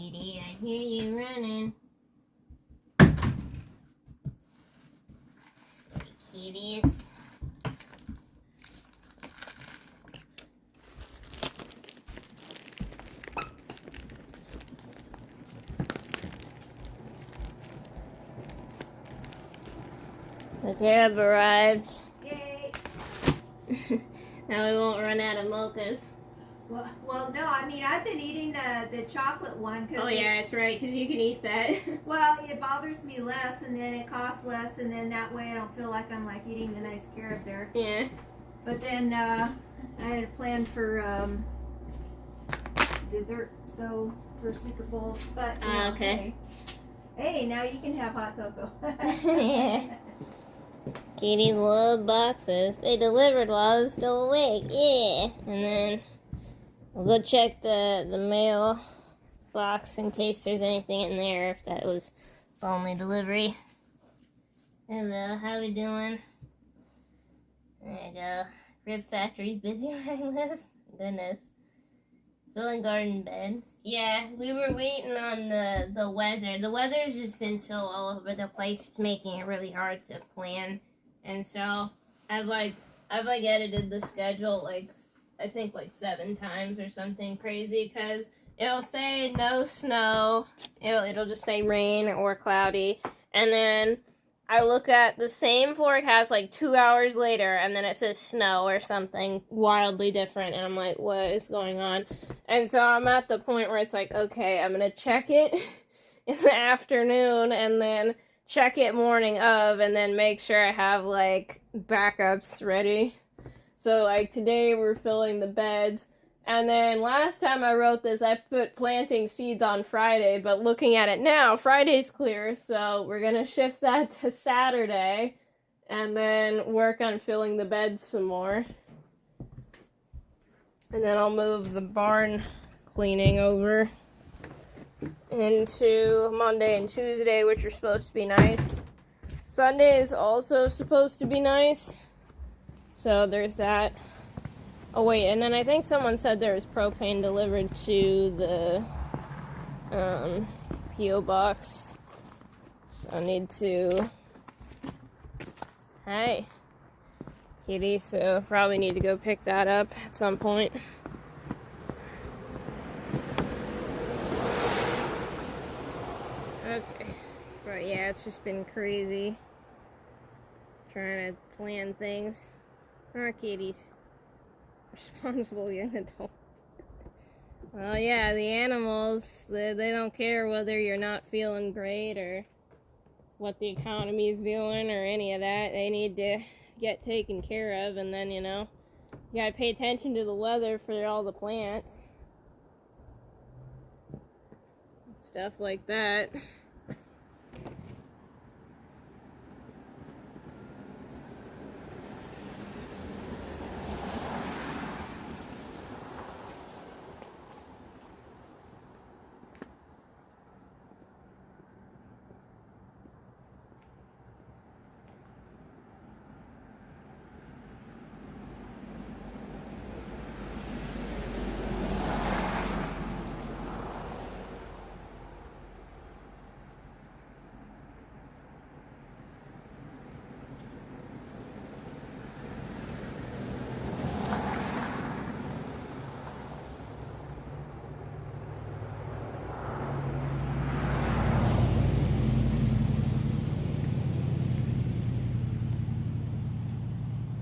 Kitty, I hear you running. Kitties. The cab arrived. Yay! Now we won't run out of mochas. Well, no. I mean, I've been eating the chocolate one. Oh yeah, that's right, because you can eat that. Well, it bothers me less, and then it costs less, and then that way I don't feel like I'm like eating the nice carob there. Yeah. But then I had a plan for dessert, so for Super Bowl. But you know, okay. Hey, now you can have hot cocoa. Yeah. Kitties love boxes. They delivered while I was still awake. Yeah. And then I'll go check the mail box in case there's anything in there, if that was only delivery. Hello, how we doing? There you go. Rib Factory's busy where I live. Goodness. Filling garden beds. Yeah, we were waiting on the weather. The weather's just been so all over the place. It's making it really hard to plan. And so I've edited the schedule I think 7 times or something crazy, because it'll say no snow. It'll just say rain or cloudy, and then I look at the same forecast 2 hours later, and then it says snow or something wildly different, and I'm like, what is going on? And so I'm at the point where it's okay, I'm gonna check it in the afternoon, and then check it morning of, and then make sure I have backups ready. So today we're filling the beds, and then last time I wrote this I put planting seeds on Friday, but looking at it now, Friday's clear, so we're gonna shift that to Saturday and then work on filling the beds some more. And then I'll move the barn cleaning over into Monday and Tuesday, which are supposed to be nice. Sunday is also supposed to be nice. So there's that. Oh wait, and then I think someone said there was propane delivered to the P.O. box. So I need to... Hi, kitty, so probably need to go pick that up at some point. Okay, but yeah, it's just been crazy trying to plan things. Our kitties. Responsible young adult. Well, yeah, the animals, they don't care whether you're not feeling great or what the economy is doing or any of that. They need to get taken care of, and then, you gotta pay attention to the weather for all the plants. Stuff like that.